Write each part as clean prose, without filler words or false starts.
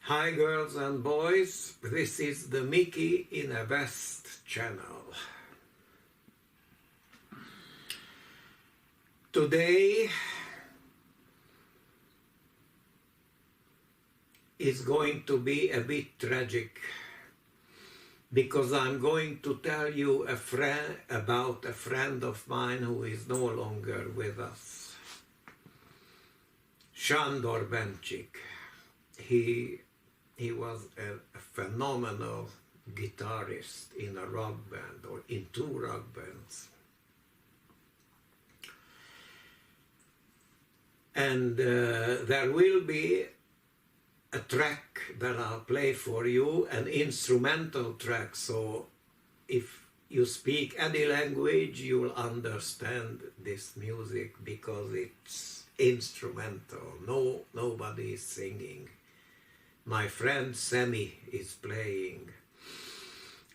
Hi girls and boys, this is the MIKI in a West channel. Today is going to be a bit tragic because I'm going to tell you about a friend of mine who is no longer with us. Sándor. He was a phenomenal guitarist in a rock band, or in two rock bands. And there will be a track that I'll play for you, an instrumental track, so if you speak any language, you'll understand this music because it's instrumental. Nobody is singing. My friend Sammy is playing.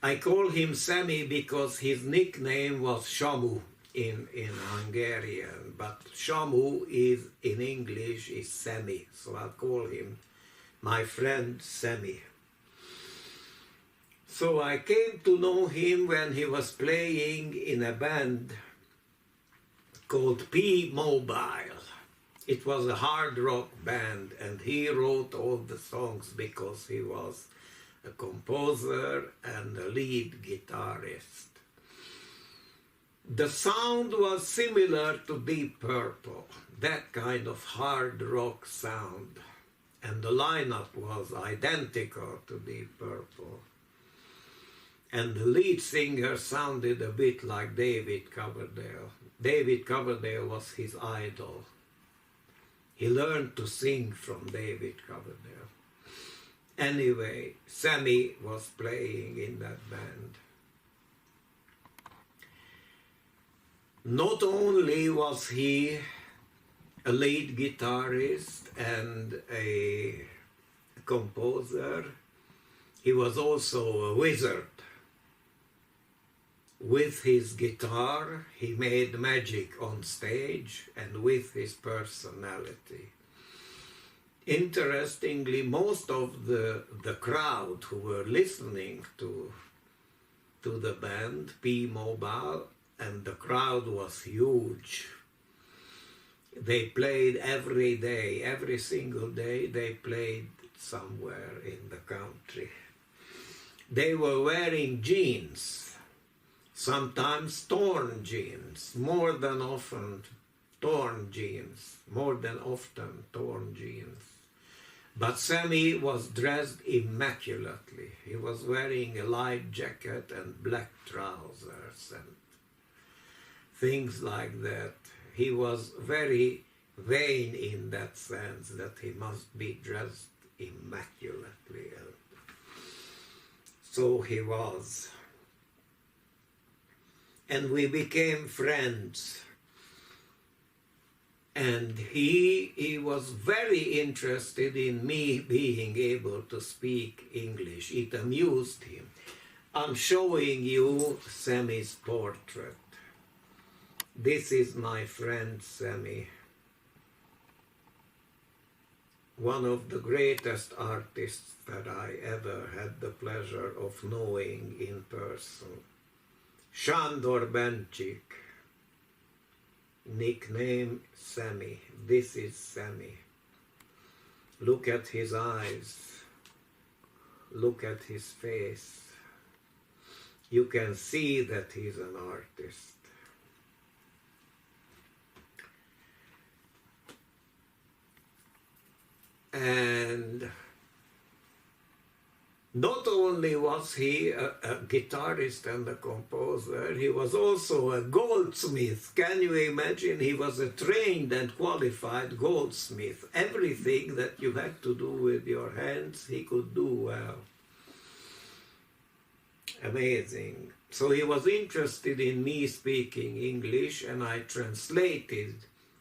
I call him Sammy because his nickname was Shamu in Hungarian, but Shamu is in English is Sammy, so I'll call him my friend Sammy. So I came to know him when he was playing in a band called P-Mobile. It was a hard rock band, and he wrote all the songs because he was a composer and a lead guitarist. The sound was similar to Deep Purple, that kind of hard rock sound, and the lineup was identical to Deep Purple. And the lead singer sounded a bit like David Coverdale. David Coverdale was his idol. He learned to sing from David Coverdale. Anyway, Sammy was playing in that band. Not only was he a lead guitarist and a composer, he was also a wizard. With his guitar, he made magic on stage, and with his personality. Interestingly, most of the crowd who were listening to the band P-Mobile, and the crowd was huge. They played every day, every single day they played somewhere in the country. They were wearing jeans. Sometimes torn jeans, more than often torn jeans. But Sammy was dressed immaculately. He was wearing a light jacket and black trousers and things like that. He was very vain in that sense, that he must be dressed immaculately. And so he was. And we became friends. And he was very interested in me being able to speak English. It amused him. I'm showing you Sammy's portrait. This is my friend Sammy. One of the greatest artists that I ever had the pleasure of knowing in person. Sándor, nickname Sammy. This is Sammy. Look at his eyes. Look at his face. You can see that he's an artist. And not only was he a guitarist and a composer, he was also a goldsmith. Can you imagine? He was a trained and qualified goldsmith. Everything that you had to do with your hands, he could do well. Amazing. So he was interested in me speaking English, and I translated,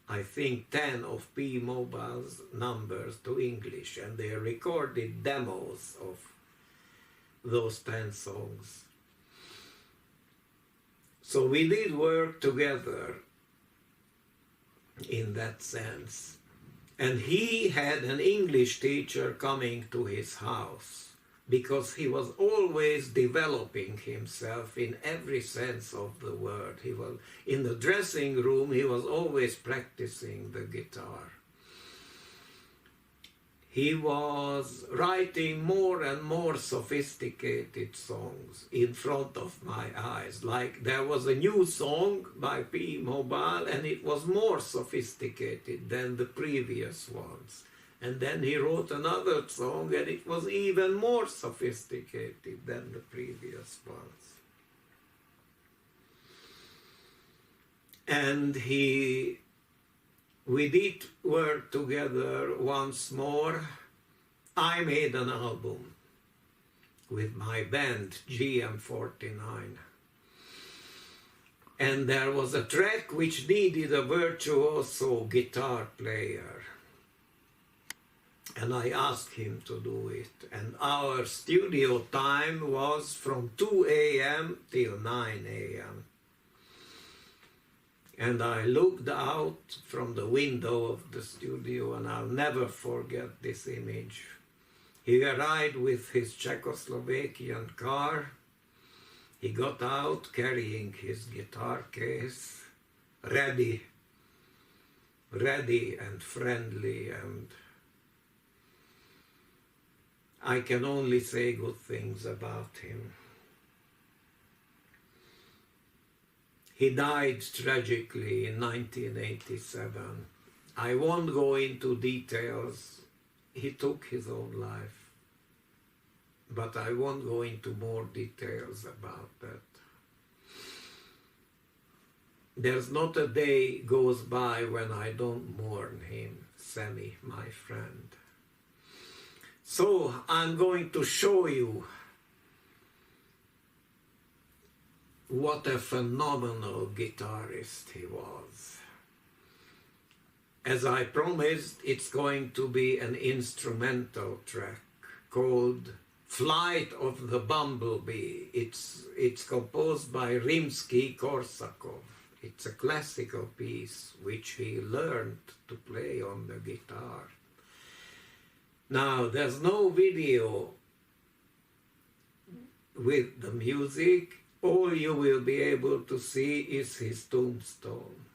I think, 10 of P-Mobile's numbers to English, and they recorded demos of those 10 songs. So we did work together in that sense. And he had an English teacher coming to his house because he was always developing himself in every sense of the word. He was in the dressing room, he was always practicing the guitar. He was writing more and more sophisticated songs in front of my eyes. Like there was a new song by P. Mobile and it was more sophisticated than the previous ones. And then he wrote another song and it was even more sophisticated than the previous ones. And we did work together once more. I made an album with my band GM49. And there was a track which needed a virtuoso guitar player. And I asked him to do it. And our studio time was from 2 a.m. till 9 a.m. And I looked out from the window of the studio and I'll never forget this image. He arrived with his Czechoslovakian car. He got out carrying his guitar case, ready and friendly, and I can only say good things about him. He died tragically in 1987. I won't go into details. He took his own life. But I won't go into more details about that. There's not a day goes by when I don't mourn him, Sammy, my friend. So I'm going to show you what a phenomenal guitarist he was. As I promised, it's going to be an instrumental track called Flight of the Bumblebee. It's composed by Rimsky-Korsakov. It's a classical piece which he learned to play on the guitar. Now, there's no video with the music. All you will be able to see is his tombstone.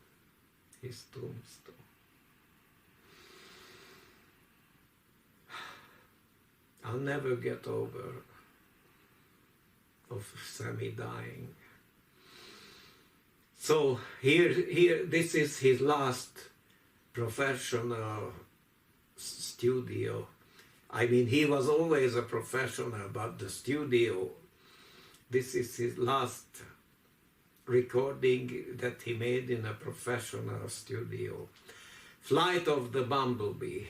His tombstone. I'll never get over of Sammy dying. So here, this is his last professional studio. I mean, he was always a professional, but the studio, this is his last recording that he made in a professional studio. Flight of the Bumblebee.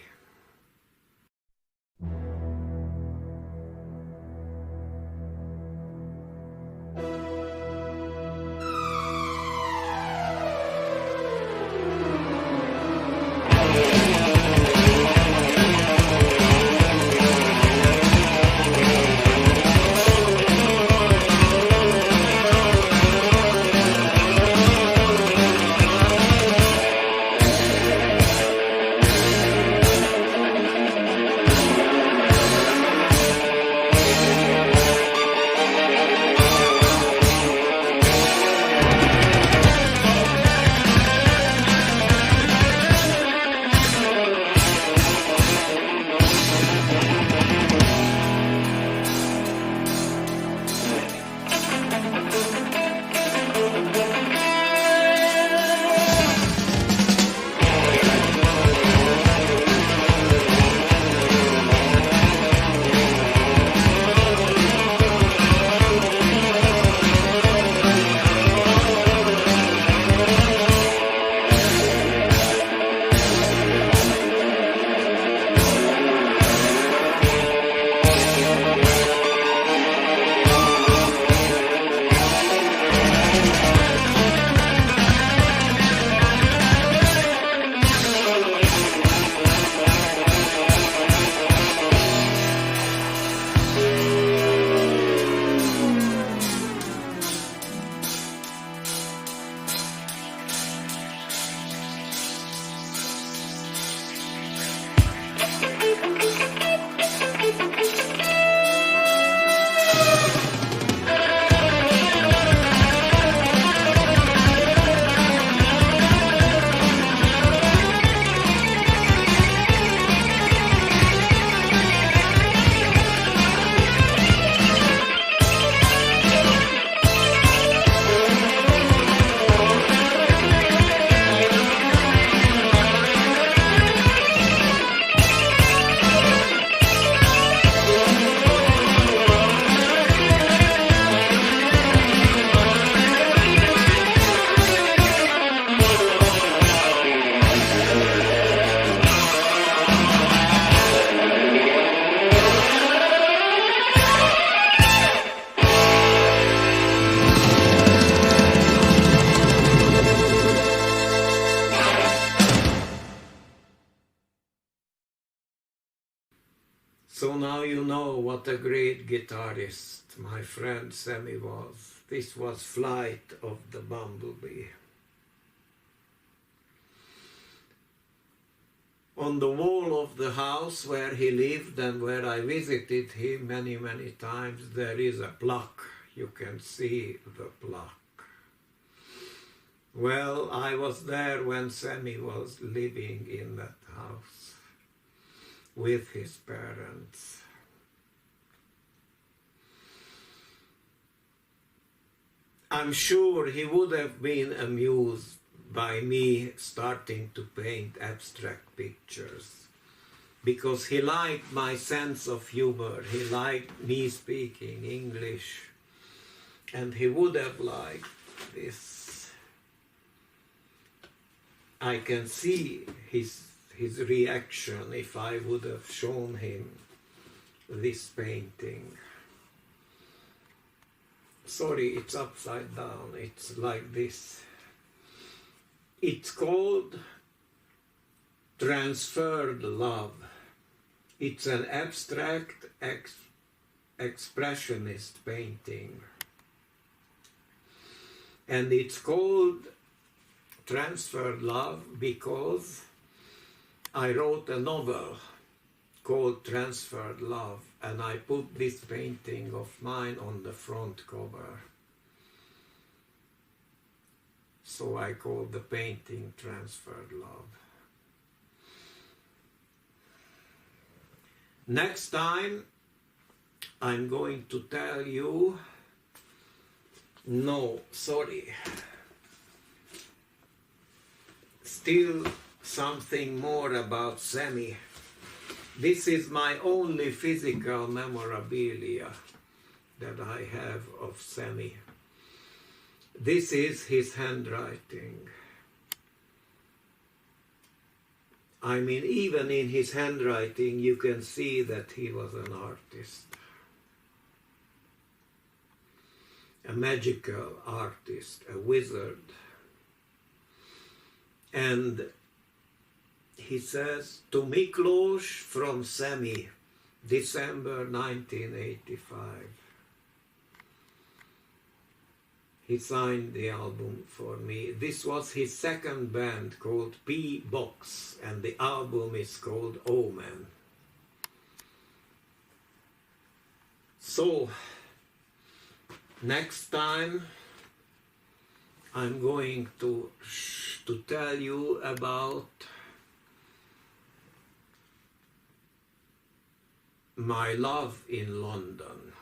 So now you know what a great guitarist my friend Sammy was. This was Flight of the Bumblebee. On the wall of the house where he lived and where I visited him many, many times, there is a plaque. You can see the plaque. Well, I was there when Sammy was living in that house with his parents. I'm sure he would have been amused by me starting to paint abstract pictures, because he liked my sense of humor, he liked me speaking English, and he would have liked this. I can see his reaction if I would have shown him this painting. Sorry, it's upside down, it's like this. It's called Transferred Love. It's an abstract expressionist painting. And it's called Transferred Love because I wrote a novel called Transferred Love, and I put this painting of mine on the front cover. So I called the painting Transferred Love. Next time I'm going to tell you, no, sorry, still something more about Sammy. This is my only physical memorabilia that I have of Sammy. This is his handwriting. I mean, even in his handwriting you can see that he was an artist. A magical artist, a wizard. And he says, to Miklos from Sammy, December 1985. He signed the album for me. This was his second band called P-Box, and the album is called Omen. So, next time I'm going to tell you about my love in London.